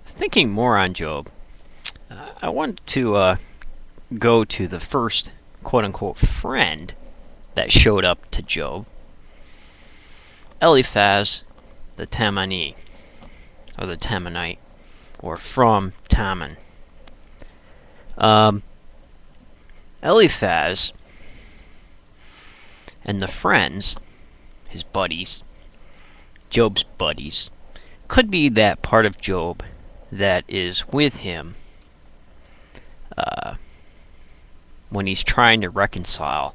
Thinking more on Job, I wanted to go to the first quote-unquote friend that showed up to Job, Eliphaz the Temanite, or the Temanite, or from Teman. Eliphaz and the friends, his buddies, Job's buddies, could be that part of Job that is with him when he's trying to reconcile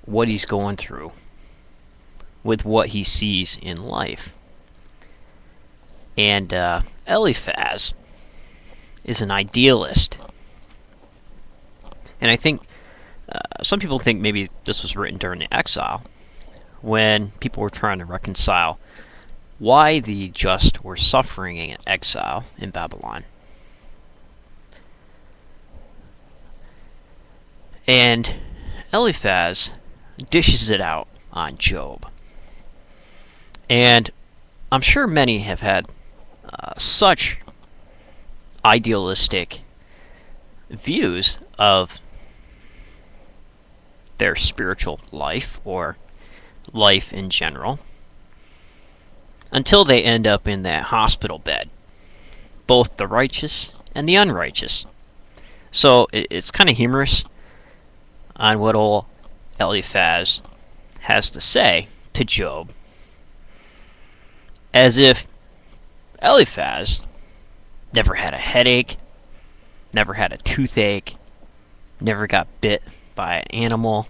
what he's going through with what he sees in life. And Eliphaz is an idealist. And I think some people think maybe this was written during the exile, when people were trying to reconcile why the just were suffering in exile in Babylon. And Eliphaz dishes it out on Job. And I'm sure many have had such idealistic views of their spiritual life or life in general until they end up in that hospital bed, both the righteous and the unrighteous. So it's kind of humorous on what old Eliphaz has to say to Job, as if Eliphaz never had a headache, never had a toothache, never got bit by an animal,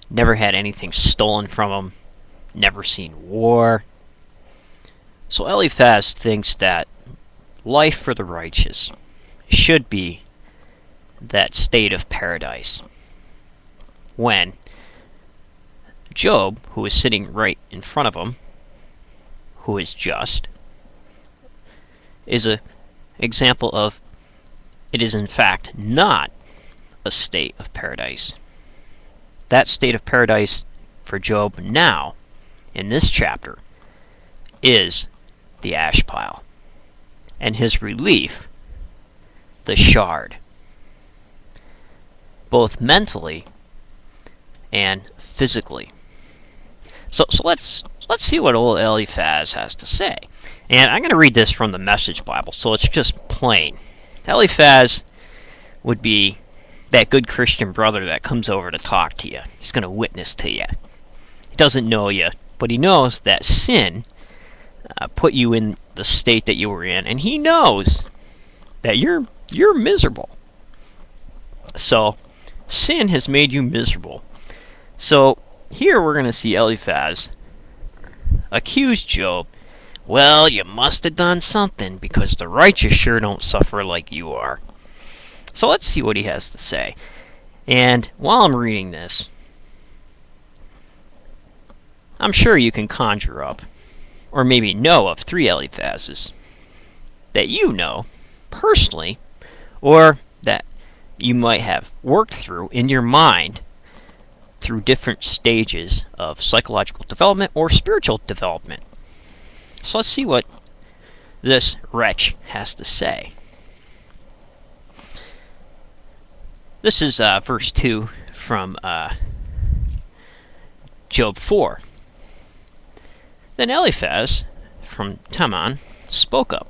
never had anything stolen from him, never seen war. So Eliphaz thinks that life for the righteous should be that state of paradise, when Job, who is sitting right in front of him, who is just, is an example of it is in fact not a state of paradise. That state of paradise for Job now, in this chapter, is the ash pile, and his relief, the shard, both mentally and physically. So let's see what old Eliphaz has to say. And I'm going to read this from the Message Bible, so it's just plain. Eliphaz would be that good Christian brother that comes over to talk to you. He's going to witness to you. He doesn't know you, but he knows that sin put you in the state that you were in, and he knows that you're miserable. So sin has made you miserable. So here we're going to see Eliphaz accuse Job. Well, you must have done something, because the righteous sure don't suffer like you are. So let's see what he has to say. And while I'm reading this, I'm sure you can conjure up, or maybe know of 3 Eliphazes that you know personally, or that you might have worked through in your mind through different stages of psychological development or spiritual development. So let's see what this wretch has to say. This is verse 2 from Job 4. Then Eliphaz from Teman spoke up.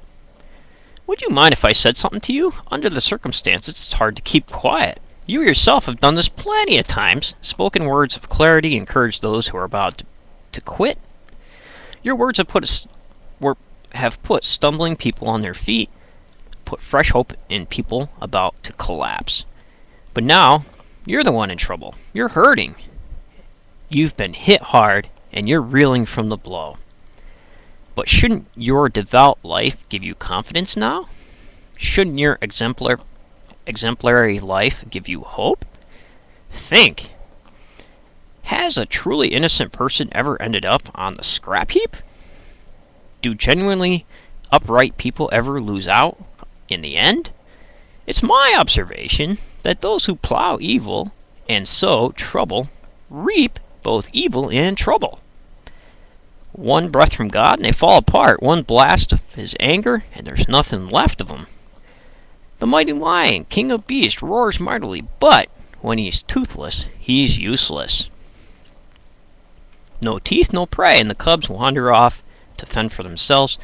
Would you mind if I said something to you? Under the circumstances, it's hard to keep quiet. You yourself have done this plenty of times, spoken words of clarity, encouraged those who are about to quit. Your words have put stumbling people on their feet, put fresh hope in people about to collapse. But now, you're the one in trouble. You're hurting. You've been hit hard, and you're reeling from the blow. But shouldn't your devout life give you confidence now? Shouldn't your exemplary life give you hope? Think. Has a truly innocent person ever ended up on the scrap heap? Do genuinely upright people ever lose out in the end? It's my observation that those who plow evil and sow trouble reap both evil and trouble. One breath from God and they fall apart. One blast of his anger and there's nothing left of them. The mighty lion, king of beasts, roars mightily, but when he's toothless, he's useless. No teeth, no prey, and the cubs wander off to fend for themselves.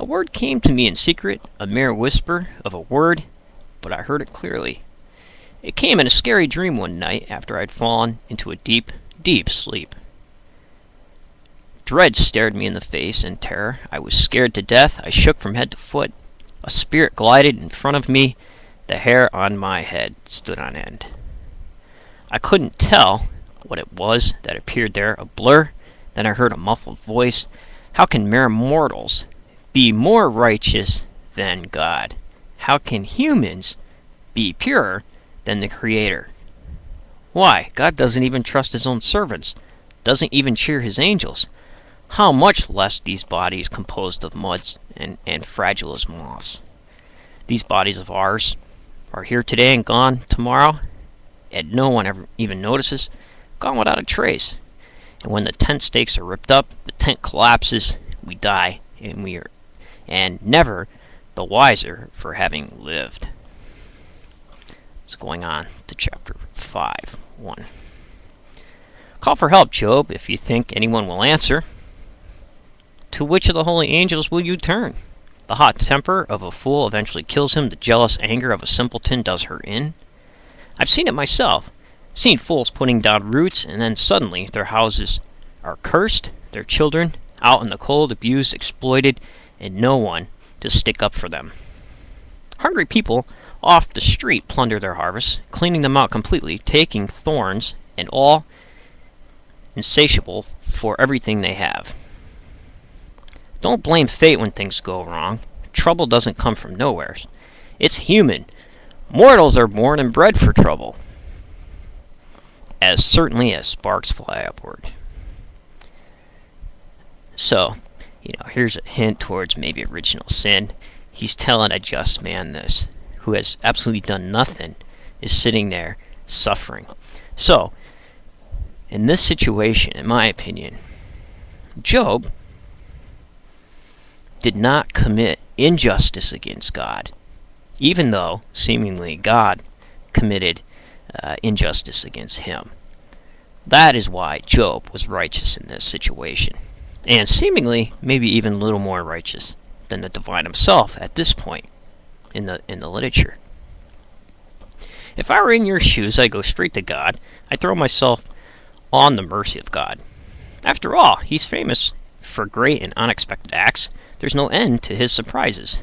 A word came to me in secret, a mere whisper of a word, but I heard it clearly. It came in a scary dream one night after I'd fallen into a deep, deep sleep. Dread stared me in the face in terror. I was scared to death. I shook from head to foot. A spirit glided in front of me. The hair on my head stood on end. I couldn't tell what it was that appeared there, a blur. Then I heard a muffled voice. How can mere mortals be more righteous than God? How can humans be purer than the Creator? Why, God doesn't even trust his own servants, doesn't even cheer his angels. How much less these bodies composed of muds and fragile as moths. These bodies of ours are here today and gone tomorrow, and no one ever even notices, gone without a trace. And when the tent stakes are ripped up, the tent collapses, we die, and never the wiser for having lived. It's going on to chapter 5:1. Call for help, Job, if you think anyone will answer. To which of the holy angels will you turn? The hot temper of a fool eventually kills him. The jealous anger of a simpleton does her in. I've seen it myself. Seen fools putting down roots, and then suddenly their houses are cursed, their children out in the cold, abused, exploited, and no one to stick up for them. Hungry people off the street plunder their harvests, cleaning them out completely, taking thorns and all, insatiable for everything they have. Don't blame fate when things go wrong. Trouble doesn't come from nowhere. It's human. Mortals are born and bred for trouble, as certainly as sparks fly upward. So, here's a hint towards maybe original sin. He's telling a just man this, who has absolutely done nothing, is sitting there suffering. So, in this situation, in my opinion, Job did not commit injustice against God, even though seemingly God committed injustice against him. That is why Job was righteous in this situation, and seemingly maybe even a little more righteous than the divine himself at this point in the literature. If I were in your shoes, I'd go straight to God. I'd throw myself on the mercy of God. After all, he's famous for great and unexpected acts. There's no end to his surprises.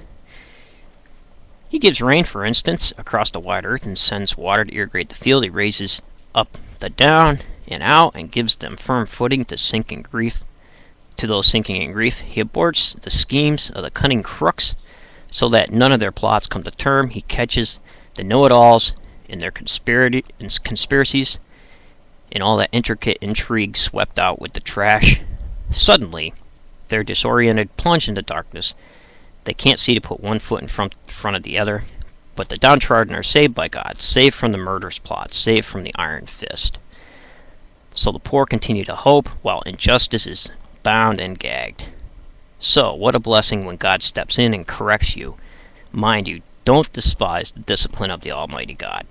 He gives rain, for instance, across the wide earth and sends water to irrigate the field. He raises up the down and out and gives them firm footing to sink in grief. To those sinking in grief, he aborts the schemes of the cunning crooks so that none of their plots come to term. He catches the know-it-alls in their conspiracies and all that intricate intrigue swept out with the trash. Suddenly, they're disoriented, plunged into darkness. They can't see to put one foot in front of the other. But the downtrodden are saved by God, saved from the murderous plot, saved from the iron fist. So the poor continue to hope, while injustice is bound and gagged. So, what a blessing when God steps in and corrects you. Mind you, don't despise the discipline of the Almighty God.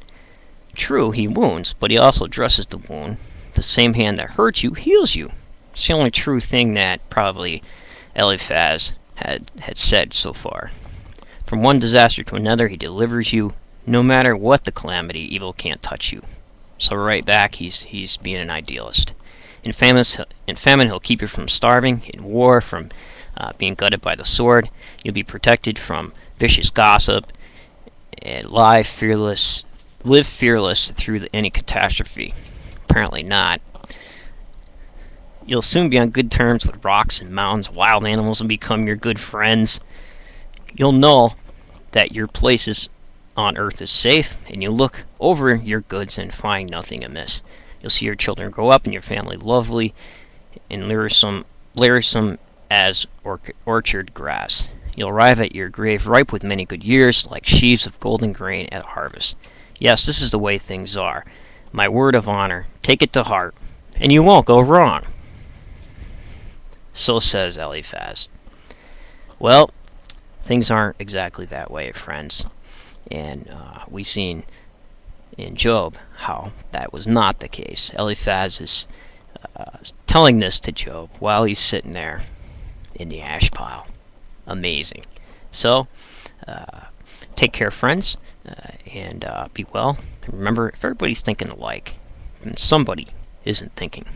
True, he wounds, but he also dresses the wound. The same hand that hurts you heals you. It's the only true thing that probably Eliphaz had said so far. From one disaster to another, he delivers you. No matter what the calamity, evil can't touch you. So right back, he's being an idealist. In famine, he'll keep you from starving. In war, from being gutted by the sword. You'll be protected from vicious gossip. And live fearless through any catastrophe. Apparently not. You'll soon be on good terms with rocks and mountains. Wild animals will become your good friends. You'll know that your place on earth is safe, and you'll look over your goods and find nothing amiss. You'll see your children grow up and your family lovely and lyrisome as orchard grass. You'll arrive at your grave ripe with many good years, like sheaves of golden grain at harvest. Yes, this is the way things are. My word of honor, take it to heart, and you won't go wrong. So says Eliphaz. Well, things aren't exactly that way, friends. And we've seen in Job how that was not the case. Eliphaz is telling this to Job while he's sitting there in the ash pile. Amazing. So, take care, friends, and be well. And remember, if everybody's thinking alike, then somebody isn't thinking.